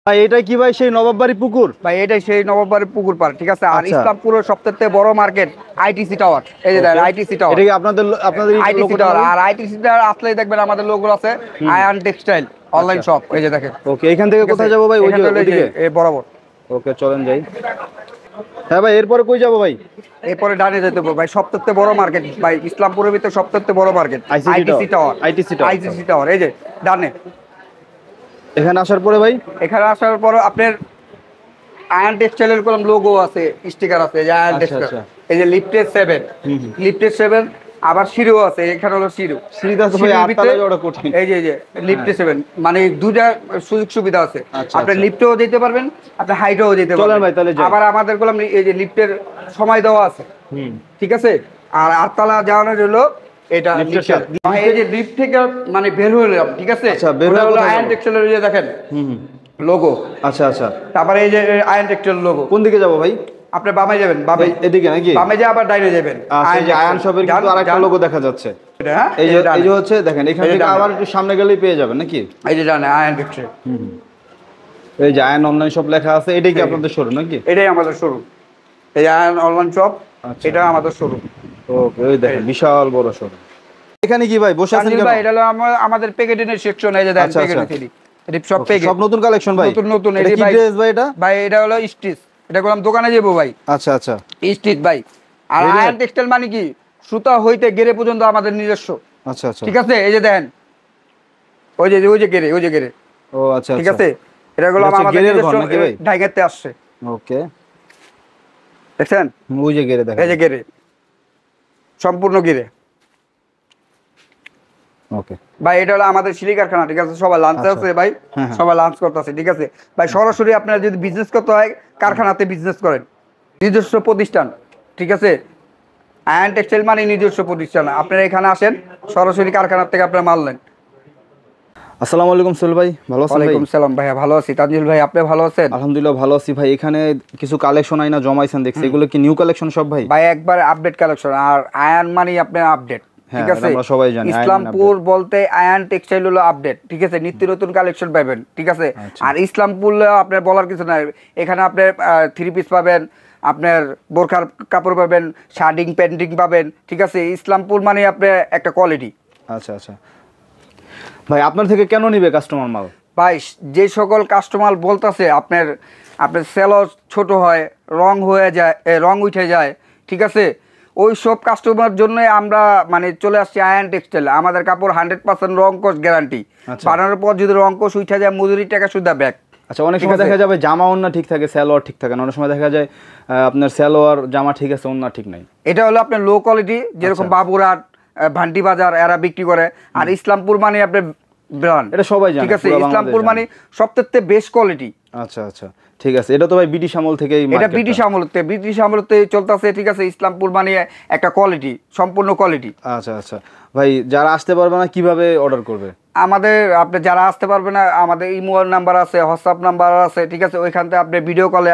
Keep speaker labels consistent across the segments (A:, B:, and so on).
A: ভাই এটা কি ভাই সেই নবাববাড়ি পুকুর?
B: ভাই এটাই সেই নবাববাড়ি পুকুর পাড়, ঠিক আছে। আর
A: আচ্ছা।
B: ইসলামপুরের সবথেকে বড় মার্কেট আইটিসি টাওয়ার, এই যে দেখেন আইটিসি টাওয়ার।
A: এটা কি আপনাদের আপনাদের
B: আইটিসি
A: লোকটা
B: টাওয়ার,
A: নাকি?
B: আর আইটিসি টাওয়ার আসলেই দেখবেন আমাদের লোগো আছে আয়ান টেক্সটাইল অনলাইন
A: আচ্ছা
B: শপ, এই যে দেখেন।
A: ওকে, এখান থেকে
B: ঠিক আছে?
A: কোথায় যাবো ভাই? ওই
B: এখান
A: যে
B: থেকে
A: ওদিকে?
B: এই বরাবর।
A: ওকে চলেন যাই। হ্যাঁ ভাই, এরপরে কই যাবো ভাই?
B: এরপরে ডানে যেতে হবে ভাই, সবথেকে বড় মার্কেট ভাই ইসলামপুরের ভিতরে সবথেকে বড় market ITC tower.
A: ITC tower.
B: ITC tower, এই যে ডানে।
A: এখানে আসার পরে ভাই
B: এখানে আসার পর আপনার আয়ন টেক্সটাইলের কোন লোগো আছে, স্টিকার আছে, যে আয়ন
A: আচ্ছা
B: টেক্সটাইল।
A: আচ্ছা।
B: এই যে লিফটেড 7, লিফটেড 7, আবার শিরো আছে, এখানে হলো শিরো।
A: সিঁড়িটা তো ভাই
B: সিঁড়ির
A: আটটা
B: ভিতরে
A: লাগে, ওটা কঠিন।
B: এই যে লিফটেড 7, মানে দুইটা সুযোগ সুবিধা আছে।
A: আচ্ছা,
B: আপনি
A: আচ্ছা।
B: লিফটেও যেতে পারবেন, আপনি হাইটেও যেতে
A: চলেন
B: পারবেন।
A: ভাই, তাহলে যাই।
B: আবার আমাদের কোলাম এই যে লিফটের সময় দেওয়া আছে, ঠিক আছে। আর আটতলা যাওয়ানোর হলো এটা
A: লিফটের
B: লিফটের।
A: সাথে।
B: এই যে লিফট থেকে মানে বের হলাম, ঠিক আছে।
A: আচ্ছা, বের হয়ে
B: হলো
A: কোথায়
B: আয়ন
A: যাবো?
B: টেক্সটাইলের, এই যে দেখেন লোগো।
A: আচ্ছা আচ্ছা।
B: তারপরে এই যে আয়ন টেক্সটাইল লোগো।
A: কোন দিকে যাবো ভাই?
B: আপনি বামে যাবেন, বামে।
A: এদিকে নাকি?
B: বামে যা আবার ডাইনে যাবেন।
A: আচ্ছা, এই যে আয়ন শপের কিন্তু আরেকটা লোগো দেখা যাচ্ছে।
B: হ্যাঁ,
A: এই যে হচ্ছে দেখেন, এখান থেকে আবার একটু সামনে গেলেই পেয়ে যাবেন নাকি?
B: এই যে ডানে আয়ন টেক্সটাইল।
A: এই যে আয়ন অনলাইন শপ লেখা আছে, এটাই কি আপনাদের শোরুম নাকি?
B: এটাই আমাদের শোরুম, এই আয়ন অনলাইন শপ,
A: আচ্ছা।
B: এটা আমাদের শোরুম।
A: ওকে, ওই দেখেন বিশাল বড় শোরুম। এখানে কি ভাই বসে আছেন
B: তানজিল
A: কেন?
B: ভাই, এটা হলো আমাদের প্যাকেটিং সেকশন, এই যে দেখেন
A: আচ্ছা, আচ্ছা।
B: প্যাকেটিং। এটা সব প্যাকেট,
A: সব নতুন কালেকশন ভাই?
B: নতুন নতুন।
A: এটা
B: এই
A: কি
B: ভাই
A: ড্রেস ভাই এটা?
B: ভাই এটা হলো স্টিচ, এটা করলাম দোকানে যাবো ভাই।
A: আচ্ছা আচ্ছা।
B: স্টিচ ভাই। আর
A: Ready-made?
B: আয়ন টেক্সটাইল মানে কি, সুতা হইতে গেরে পর্যন্ত আমাদের নিজস্ব,
A: আচ্ছা আচ্ছা।
B: ঠিক আছে। এই যে দেখেন ওই যে গেরে, ওই যে গেরে,
A: ও আচ্ছা
B: ঠিক
A: আচ্ছা।
B: আছে। এটা গুলো
A: এটা হচ্ছে
B: আমাদের
A: গেরের ঘর
B: নিজস্ব
A: নাকি ভাই?
B: ঢাকাতে আসছে,
A: ওকে।
B: দেখছেন?
A: ওই যে গেরে দেখেন।
B: এই যে গেরে, সম্পূর্ণ গেরে।
A: ওকে।
B: ভাই এটা হলো আমাদের সিলি কারখানা, ঠিক আছে। সবাই লাঞ্চে
A: আচ্ছা।
B: আছে ভাই,
A: হ্যাঁ, হ্যাঁ।
B: সবাই লাঞ্চ করতেছে, ঠিক আছে ভাই। সরাসরি আপনারা যদি বিজনেস করতে হয়, কারখানাতে বিজনেস করেন, নিজস্ব প্রতিষ্ঠান, ঠিক আছে। আয়ন টেক্সটাইল মানে নিজস্ব প্রতিষ্ঠান। আপনারা এখানে আসেন, সরাসরি কারখানা থেকে আপনারা মাল নেন।
A: আসসালামু আলাইকুম সোহেল ভাই, ভালো আছেন ভাই?
B: ওয়ালাইকুম সালাম ভাইয়া, ভালো আছি। তানজিল ভাই, আপনি ভালো আছেন?
A: আলহামদুলিল্লাহ ভালো আছি ভাই। এখানে কিছু কালেকশন আইনা জমাইছেন দেখছি, এগুলো কি নিউ কালেকশন সব ভাই?
B: ভাই একবার আপডেট কালেকশন, আর আয়ন মানে আপনার আপডেট,
A: হ্যাঁ,
B: ঠিক আছে।
A: আমরা সবাই জানি আয়ন
B: ইসলামপুর বলতে আয়ন টেক্সটাইল হলো আপডেট, ঠিক আছে। নিত্য নতুন কালেকশন পাবেন, ঠিক আছে।
A: আচ্ছা।
B: আর ইসলামপুর আপনার বলার কিছু নাই, এখানে আপনার 3 পিস পাবেন, আপনার বোরখার কাপড় পাবেন, শার্টিং প্যান্টিং পাবেন, ঠিক আছে। ইসলামপুর মানে আপনার একটা কোয়ালিটি।
A: আচ্ছা আচ্ছা। ভাই আপনার থেকে কেন নিবে কাস্টমার মাল?
B: ভাই যে সকল কাস্টমার বলতেছে আপনার আপনার সেলর ছোট হয়, রং হয়ে যায়, রং উঠে যায়, ঠিক আছে। ওই সব কাস্টমার জন্য আমরা মানে চলে আসছি আয়ন টেক্সটাইল। আমাদের কাপড় 100% রং কোষ গ্যারান্টি।
A: আচ্ছা।
B: বানানোর পর যদি রং কোষ উঠে যায়, মজুরি টাকা সুদ্ধা ব্যাক।
A: আচ্ছা, অনেক সময় দেখা যাবে জামা ওন্না ঠিক থাকে, সালোয়ার ঠিক থাকে না। অনেক সময় দেখা যায় আপনার সালোয়ার জামা ঠিক আছে, ওন্না ঠিক নাই।
B: এটা হলো আপনার লো কোয়ালিটি, যেরকম বাবুরহাট, ভান্টি বাজার এরা বিক্রি করে। আর ইসলামপুর মানে আপনার ব্র্যান্ড,
A: এটা সবাই জানে,
B: ঠিক আছে।
A: পুরো বাংলাদেশ
B: ইসলামপুর
A: জানে।
B: মানে সবথেকে বেস্ট কোয়ালিটি।
A: আচ্ছা আচ্ছা, ঠিক আছে। এটা তো ভাই ব্রিটিশ আমল থেকেই
B: এটা ব্রিটিশ আমলতে চলতেছে, ঠিক আছে। ইসলামপুর মানে একটা কোয়ালিটি, সম্পূর্ণ কোয়ালিটি।
A: আচ্ছা আচ্ছা। ভাই যারা আসতে পারবে না কিভাবে অর্ডার করবে?
B: আমাদের আপনি যারা আসতে পারবে না, আমাদের ইমো নাম্বার আছে, হোয়াটসঅ্যাপ নাম্বার আছে, ঠিক আছে। ওইখান থেকে আপনি ভিডিও কলে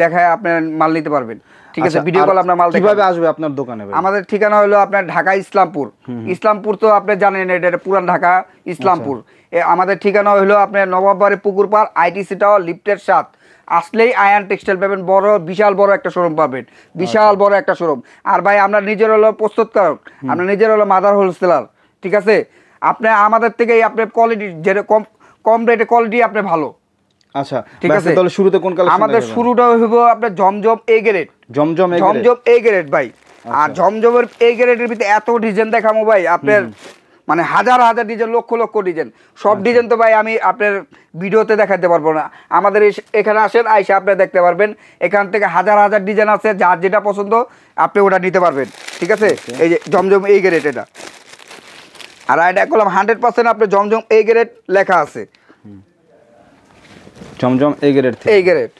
B: দেখায় আপনি মাল নিতে পারবেন, ঠিক আছে।
A: আচ্ছা,
B: ভিডিও কল আপনার মাল
A: কিভাবে
B: দেখাবে।
A: আসবে আপনার দোকানে ভাই?
B: আমাদের ঠিকানা হলো আপনার ঢাকা ইসলামপুর। ইসলামপুর তো আপনি জানেন, এটা পুরান ঢাকা ইসলামপুর। আমাদের ঠিকানা হলো আপনার নবাববাড়ি পুকুর পাড়, আইটিসি টাওয়ার, লিফটের 7। আসলেই আয়ন টেক্সটাইল পাবেন, বড় বিশাল বড় একটা শোরুম পাবেন, বিশাল বড় একটা শোরুম। আর ভাই আমরা নিজের হলো প্রস্তুতকারক, আমরা নিজের হলো মাদার হোলসেলার, ঠিক আছে। আপনি আমাদের থেকেই আপনার কোয়ালিটি, যেরকম কম রেটে কোয়ালিটি আপনি ভালো।
A: আচ্ছা
B: ঠিক আছে।
A: তাহলে শুরুতে কোন কালেকশন?
B: আমাদের শুরুটা হইব আপনার জমজম A grade.
A: Zamzam
B: A grade ভাই। আর জমজমের এ গ্রেডের ভিতরে এত ডিজাইন দেখামো ভাই, আপনার মানে হাজার হাজার ডিজাইন, লক্ষ লক্ষ ডিজাইন। সব ডিজাইন তো ভাই আমি আপনার ভিডিওতে দেখাতে পারবো না। আমাদের এখানে আসেন, আইসা আপনি দেখতে পারবেন। এখান থেকে হাজার হাজার ডিজাইন আছে, যার যেটা পছন্দ আপনি ওটা নিতে পারবেন, ঠিক আছে। এই যে জমজম এ গ্রেড এটা। আর এটা করলাম 100% আপনার জমজম এ গ্রেড লেখা আছে।
A: জমজম এ গ্রেড থেকে
B: এই গ্রেড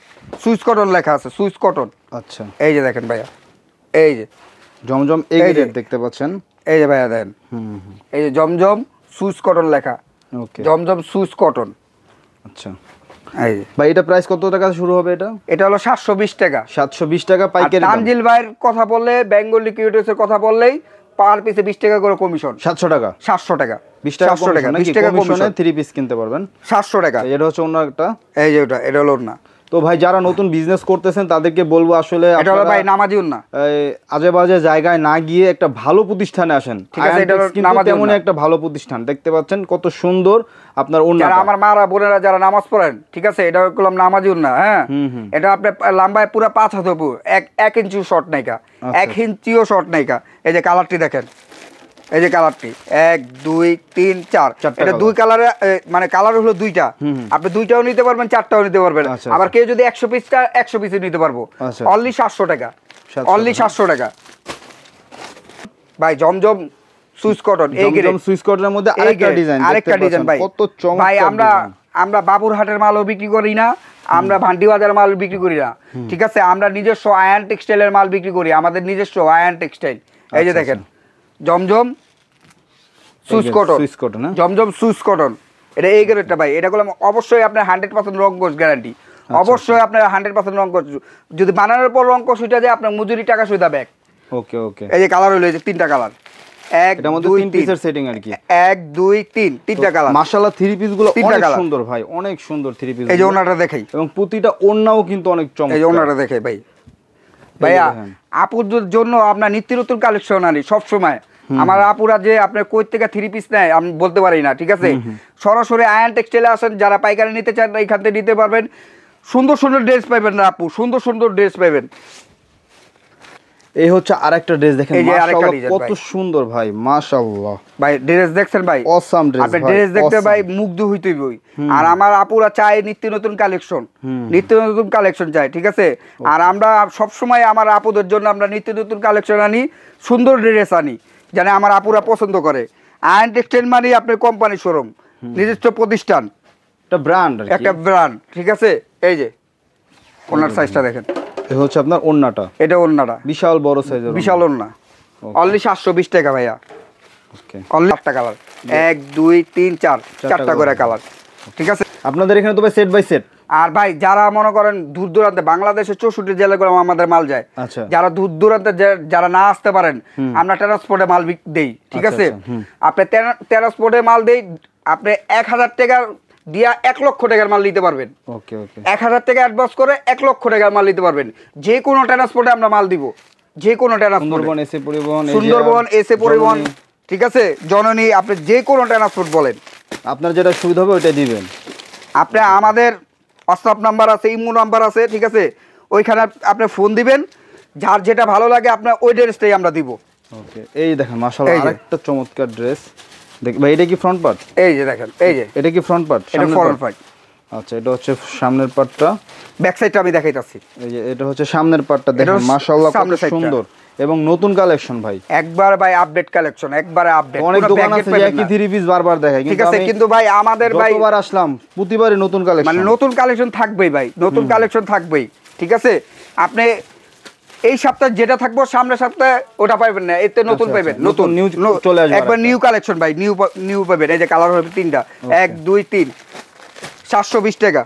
B: সুইস কটন লেখা আছে, সুইস কটন।
A: আচ্ছা,
B: এই যে দেখেন ভাইয়া, এই যে
A: জমজম এ গ্রেড দেখতে পাচ্ছেন।
B: এই যে ভাইয়া দেখেন, এই যে জমজম সুইস কটন লেখা,
A: ওকে।
B: জমজম সুইস কটন।
A: আচ্ছা
B: এই যে
A: ভাই, এটা প্রাইস কত টাকা শুরু হবে? এটা
B: হলো 720 টাকা।
A: 720 টাকা পাইকারি দাম।
B: তানজিল ভাইয়ের কথা বললে, বেঙ্গলি কিউটেসের কথা বললেই পার পিসে 20 টাকা করে কমিশন।
A: 700 টাকা
B: 700 টাকা
A: 20 টাকা
B: 700 টাকা
A: 20 টাকা কমিশনে 3 পিস কিনতে পারবেন
B: 700 টাকা।
A: এটা হচ্ছে অন্য একটা,
B: এই যে এটা হলো না।
A: তো ভাই যারা নতুন বিজনেস করতেছেন তাদেরকে বলবো আসলে
B: এটা হলো ভাই নামাজি না,
A: আজে বাজে জায়গায় না গিয়ে একটা ভালো প্রতিষ্ঠানে আসেন।
B: ঠিক আছে, এটা
A: তেমনই একটা ভালো প্রতিষ্ঠান, দেখতে পাচ্ছেন কত সুন্দর আপনার ওন্না।
B: যারা আমার মারা বোনেরা যারা নামাজ পড়েন, ঠিক আছে, এটা হলো নামাজি না। হ্যাঁ, এটা আপনার লম্বায় পুরো 5 হাত উপর, 1 ইঞ্চিও শর্ট নাইকা, 1 ইঞ্চিও শর্ট নাইকা। এই যে কালারটি দেখেন, এই যে কালারটি 1 2 3 4, এটা 2 কালারে, মানে কালার হলো 2টা। আপনি 2টাও নিতে পারবেন, 4টাও নিতে পারবেন। আবার কেউ যদি 100 পিসটা 100 পিসে নিতে পারবো, অনলি 700 টাকা, অনলি 700 টাকা ভাই। জমজম সুইস কটন, এই গ্রেড
A: সুইস কটনের মধ্যে আরেকটা ডিজাইন
B: ভাই,
A: কত চমৎকার
B: ভাই। আমরা বাবুরহাটের মালও বিক্রি করি না, আমরা ভান্ডি বাজারের মাল বিক্রি করি না, ঠিক আছে। আমরা নিজস্ব আয়ন টেক্সটাইলের মাল বিক্রি করি, আমাদের নিজস্ব আয়ন টেক্সটাইল। এই যে দেখেন জমজম সুইস কটন, জমজম সুইস কটন, এটা এই গ্রেডটা ভাই। এটা গুলো অবশ্যই আপনার 100% রং কোষ গ্যারান্টি, অবশ্যই আপনার 100% রং কোষ। যদি বানানোর পর রং কোষ উঠে যায়, আপনার মজুরি টাকা সুবিধা ব্যাক।
A: ওকে ওকে।
B: এই যে কালার হলো, এই যে 3টা কালার, 1 2 3
A: পিসের সেটিং আর কি,
B: 1 2 3 3টা কালার।
A: মাশাআল্লাহ 3 পিস গুলো অনেক সুন্দর ভাই, অনেক সুন্দর 3 পিস।
B: এই যে ওনাটা দেখাই,
A: এবং প্রতিটা ওন্নাও কিন্তু অনেক চমৎকার।
B: এই যে ওনাটা দেখাই ভাই। ভাইয়া আপুদের জন্য আপনার নিত্য নতুন কালেকশন আনি সব সময়। আমার আপুরা যে আপনার কই থেকে 3 পিস নেয় আমি বলতে পারি না, ঠিক আছে। সরাসরি আয়ন টেক্সটাইলে আসেন, যারা পাইকারি নিতে চান এখান থেকে নিতে পারবেন। সুন্দর সুন্দর ড্রেস পাবেন না আপু, সুন্দর সুন্দর ড্রেস পাবেন।
A: এই হচ্ছে আরেকটা ড্রেস দেখেন,
B: মাশাআল্লাহ
A: কত সুন্দর ভাই, মাশাআল্লাহ
B: ভাই। ড্রেস দেখছেন ভাই,
A: অসাম ড্রেস।
B: আপনি ড্রেস দেখতে ভাই মুগ্ধ হইতেই বই। আর আমার আপুরা চায় নিত্য নতুন কালেকশন, নিত্য নতুন কালেকশন চাই, ঠিক আছে। আর আমরা সব সময় আমার আপুদের জন্য আমরা নিত্য নতুন কালেকশন আনি, সুন্দর ড্রেস আনি, যেন আমার আপুরা পছন্দ করে। আয়ন টেক্সটাইল মানে আপনার কোম্পানি শোরুম, নিজস্ব প্রতিষ্ঠান,
A: একটা ব্র্যান্ড,
B: একটা ব্র্যান্ড, ঠিক আছে। এই যে ওনার সাইজটা দেখেন,
A: এই হচ্ছে আপনার ওন্নাটা,
B: এটা ওন্নাটা
A: বিশাল বড় সাইজের,
B: বিশাল ওন্না, অনলি 720 টাকা ভাইয়া।
A: ওকে,
B: অনলি 8টা কালার, 1 2 3 4, 4টা করে কালার, ঠিক আছে।
A: আপনাদের এখানে তো ভাই সেট বাই সেট।
B: আর ভাই যারা মনে করেন দূর দূরান্তে, বাংলাদেশের 64 জেলাগুলো আমাদের মাল যায়। যারা দূর দূরান্তে যারা না আসতে পারেন, আমরা ট্রান্সপোর্টে মাল দেই, ঠিক আছে। আপনি ট্রান্সপোর্টে মাল দেই, আপনি 1000 টাকা দিয়া 1 লক্ষ টাকার মাল নিতে পারবেন।
A: ওকে ওকে,
B: 1000 টাকা অ্যাডভান্স করে 1 লক্ষ টাকার মাল নিতে পারবেন। যে কোনো ট্রান্সপোর্টে আমরা মাল দিব, যে কোনো ট্রান্সপোর্ট, সুন্দরবন এসে পরিবহন, ঠিক আছে, জননী, আপনি যে কোনো ট্রান্সপোর্ট বলেন,
A: আপনার যেটা সুবিধা হবে ওইটা দিবেন।
B: আপনি আমাদের হোয়াটসঅ্যাপ নাম্বার আছে, ইমো নাম্বার আছে, ঠিক আছে, ওইখানে আপনি ফোন দিবেন, যার যেটা ভালো লাগে আপনার ওই ড্রেসটাই আমরা দিব।
A: ওকে, এই দেখেন মাশাআল্লাহ আরেকটা চমৎকার ড্রেস। দেখ ভাই, এটা কি ফ্রন্ট পার্ট?
B: এই যে দেখেন, এই যে
A: এটা কি ফ্রন্ট পার্ট?
B: এটা ফ্রন্ট পার্ট।
A: আচ্ছা, এটা হচ্ছে সামনের পার্টটা,
B: ব্যাক সাইডটা আমি দেখাইতাছি।
A: এই যে এটা হচ্ছে সামনের পার্টটা, দেখেন মাশাআল্লাহ কত সুন্দর এবং নতুন কালেকশন ভাই।
B: একবার ভাই আপডেট কালেকশন, একবারে আপডেট।
A: অনেক দোকান আছে যে একই 3 পিস বারবার দেখায়,
B: ঠিক আছে, কিন্তু ভাই আমাদের ভাই
A: যতবার আসলাম প্রতিবারই নতুন কালেকশন,
B: মানে নতুন কালেকশন থাকবেই ভাই, নতুন কালেকশন থাকবেই, ঠিক আছে। আপনি এই সপ্তাহে যেটা থাকবো সামনের সপ্তাহে ওটা পাবেন না, এতে নতুন পাবেন, নতুন
A: নিউ চলে আসবে,
B: একবার নিউ কালেকশন ভাই, নিউ পাবেন। এই যে কালার হবে 3টা, 1 2 3, 720 টাকা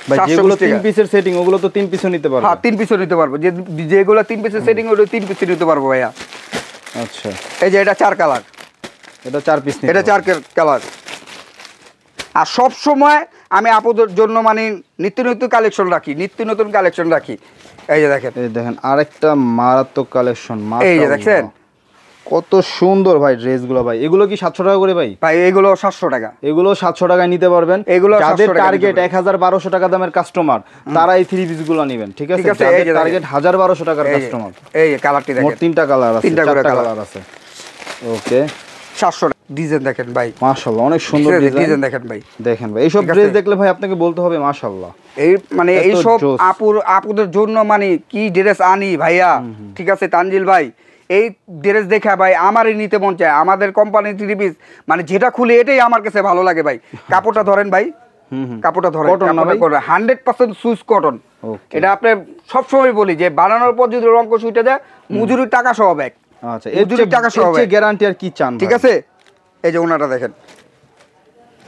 A: ভাই। যেগুলো 3 পিসের সেটিং ওগুলো তো 3 পিসও নিতে পারবো।
B: হ্যাঁ, 3 পিসও নিতে পারবো, যেগুলো 3 পিসের সেটিং ওগুলো 3 পিসও নিতে পারবো ভাইয়া।
A: আচ্ছা,
B: এই যে এটা 4 কালার,
A: এটা 4 পিস,
B: এটা 4 কালার। আর সব সময় আমি আপনাদের জন্য মানে নিত্য নতুন কালেকশন রাখি, নিত্য নতুন কালেকশন রাখি। এই যে দেখেন,
A: এই দেখেন আরেকটা মারাত্মক কালেকশন, মাশাআল্লাহ।
B: এই যে দেখেন
A: কত সুন্দর ভাই ড্রেসগুলো ভাই। এগুলো কি 700 টাকা করে ভাই?
B: ভাই এগুলো 700 টাকা,
A: এগুলো 700 টাকায় নিতে পারবেন।
B: এগুলো
A: যাদের টার্গেট 1000-1200 টাকা দামের কাস্টমার, তারা এই 3 পিসগুলো নেবেন, ঠিক আছে। যাদের টার্গেট 1000-1200 টাকার কাস্টমার,
B: এই কালারটি দেখেন,
A: মোট 3টা কালার আছে,
B: 3টা
A: কালার আছে। ওকে,
B: 700 টাকা। ডিজাইন দেখেন ভাই,
A: মাশাআল্লাহ অনেক সুন্দর
B: ডিজাইন দেখেন ভাই,
A: দেখেন ভাই। এইসব ড্রেস দেখলে ভাই আপনাকে বলতে হবে মাশাআল্লাহ।
B: এই মানে এইসব আপুদের জন্য মানে কি ড্রেস আনি ভাইয়া, ঠিক আছে তানজিল ভাই। এই ড্রেস দেখা ভাই আমারই নিতে মন চায়। আমাদের কোম্পানি 3 পিস মানে যেটা খুলে এটাই আমার কাছে ভালো লাগে ভাই। কাপড়টা ধরেন ভাই, কাপড়টা ধরেন, 100% সুইস কটন। এটা আপনি সবসময় বলি যে বানানোর পর যদি রং কোষ উঠে যায়, মজুরির টাকা সহ ব্যাক।
A: আচ্ছা, মজুরির টাকা সহ গ্যারান্টি আর কি চান,
B: ঠিক আছে। এই যে ওনাটা দেখেন,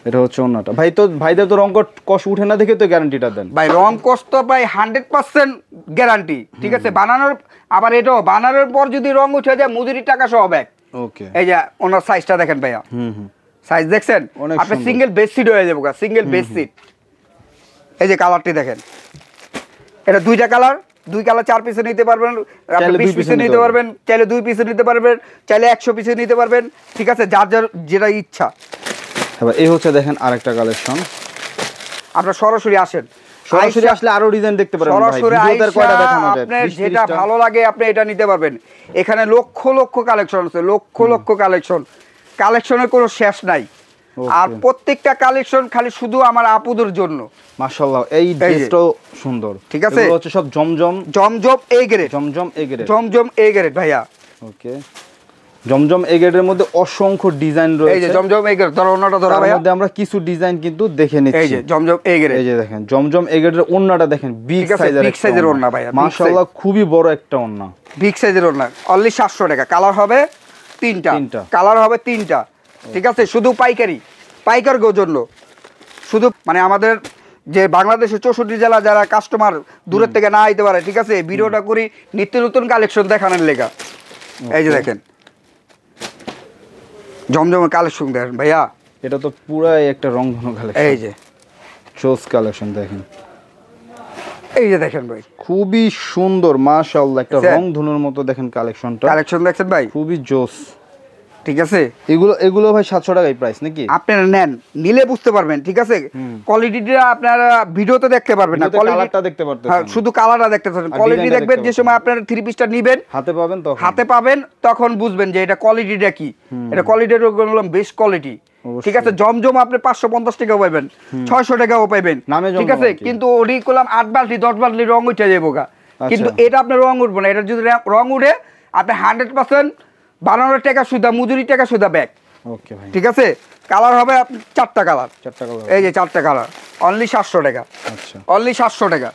A: এটা হচ্ছে ওন্নাটা ভাই। তো ভাইদের তো রং কষ উঠে না দেখে তো গ্যারান্টিটা দেন
B: ভাই। রং কষ তো ভাই 100% গ্যারান্টি, ঠিক আছে। বানানোর আবার এটাও বানানোর পর যদি রং উঠে যায় মজুরি টাকা সহ ব্যাক।
A: ওকে,
B: এই যে ওনার সাইজটা দেখেন ভাইয়া, সাইজ দেখছেন? আপনি সিঙ্গেল বেড সিট হয়ে যাবে, সিঙ্গেল বেড সিট। এই যে কালারটি দেখেন, এটা দুইটা কালার, 2 কালার 4 পিসে নিতে পারবেন, আপনি 20 পিসে নিতে পারবেন, চাইলে 2 পিসে নিতে পারবেন, চাইলে 100 পিসে নিতে পারবেন, ঠিক আছে, যার যার যেটা ইচ্ছা।
A: এবার এই হচ্ছে দেখেন আরেকটা কালেকশন।
B: আপনারা সরাসরি আসেন,
A: সরাসরি আসলে আরো ডিজাইন দেখতে পারবেন ভাই।
B: সরাসরি
A: ভিডিওতে কয়টা দেখানো যায়?
B: আপনার যেটা ভালো লাগে আপনি এটা নিতে পারবেন। এখানে লক্ষ লক্ষ কালেকশন আছে, লক্ষ লক্ষ কালেকশন, কালেকশনের কোনো শেষ নাই। আর প্রত্যেকটা কালেকশন খালি শুধু আমার আপুদের জন্য।
A: মাশাআল্লাহ, এই ড্রেসটাও সুন্দর,
B: ঠিক আছে।
A: এগুলো হচ্ছে সব জমজম
B: A grade, Zamzam A grade ভাইয়া।
A: ওকে, জমজম এ গ্রেডের মধ্যে অসংখ্য ডিজাইন রয়েছে।
B: এই যে জমজম এ গ্রেড, ধরো ওন্নাটা ধরো ভাইয়া।
A: এর মধ্যে আমরা কিছু ডিজাইন কিন্তু দেখে নিচ্ছি।
B: এই যে জমজম এ গ্রেড,
A: এই যে দেখেন জমজম এ গ্রেডের ওন্নাটা দেখেন, বিগ সাইজের
B: ওন্না ভাইয়া।
A: মাশাআল্লাহ, খুবই বড় একটা ওন্না,
B: বিগ সাইজের ওন্না। অনলি 700 টাকা। কালার হবে 3টা, কালার হবে 3টা, ঠিক আছে। শুধু পাইকার জন্য, শুধু মানে আমাদের যে বাংলাদেশের 64 জেলা যারা কাস্টমার দূরের থেকে না আইতে পারে, ঠিক আছে, ভিডিওটা করি নিত্য নতুন কালেকশন দেখানোর লেগা। এই যে দেখেন জমজমের কালেকশন দেখেন ভাইয়া,
A: এটা তো পুরাই একটা রংধনু কালেকশন।
B: এই যে
A: চোস কালেকশন দেখেন,
B: এই যে দেখেন ভাই,
A: খুবই সুন্দর মাশাআল্লাহ, একটা রংধনুর মতো দেখেন কালেকশনটা।
B: কালেকশন দেখছেন ভাই,
A: খুবই জোস,
B: ঠিক আছে।
A: এগুলো ভাই 700 টাকায় প্রাইস নাকি?
B: আপনারা নেন, নিলে বুঝতে পারবেন, ঠিক আছে। কোয়ালিটিটা আপনারা ভিডিওতে দেখতে পারবেন না,
A: কালারটা দেখতে পারতেছেন।
B: হ্যাঁ, শুধু কালারটা দেখতে পারবেন, কোয়ালিটি দেখবেন যে সময় আপনারা 3 পিসটা নেবেন, হাতে পাবেন তখন বুঝবেন যে এটা কোয়ালিটিটা কি। এটা কোয়ালিটির বললাম বেস্ট কোয়ালিটি, ঠিক আছে। জমজম আপনি 550 টাকাও পাবেন, 600 টাকাও পাবেন, ঠিক আছে। কিন্তু ওডি করলাম 8 বালতি 10 বালতি রং উঠে যাবো গা, কিন্তু এটা আপনার রং উঠবে না। এটা যদি রং উঠে আপনি 100% বানানোর টাকা সুদা, মজুরি টাকা সুদা ব্যাক। ওকে ভাই, ঠিক আছে। কালার হবে 4টা কালার, এই যে 4টা কালার, অনলি 700 টাকা। আচ্ছা, অনলি 700 টাকা।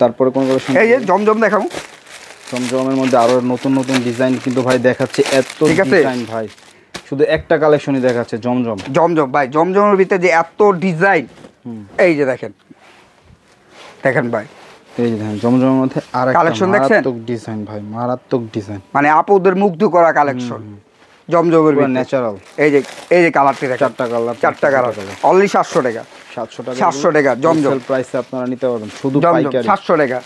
A: তারপরে কোন কালেকশন?
B: এই যে জমজম দেখাবো,
A: জমজমের মধ্যে আরো নতুন নতুন ডিজাইন কিন্তু ভাই দেখাচ্ছে, এত ডিজাইন ভাই, শুধু একটা কালেকশনই দেখাচ্ছে জমজম
B: ভাই। জমজমের ভিতরে যে এত ডিজাইন, এই যে দেখেন ভাই, এই যে দেখেন জমজমের মধ্যে আরেকটা কালেকশন দেখছেন, মারাত্মক ডিজাইন ভাই, মারাত্মক ডিজাইন, মানে আপুদের মুগ্ধ করা কালেকশন জমজমের ভিতরে ন্যাচারাল। এই যে কালারটি দেখেন, 4টা কালার, অনলি 700 টাকা। 700 টাকা জমজম প্রাইসে আপনারা নিতে পারবেন, শুধু পাইকারি 700 টাকা।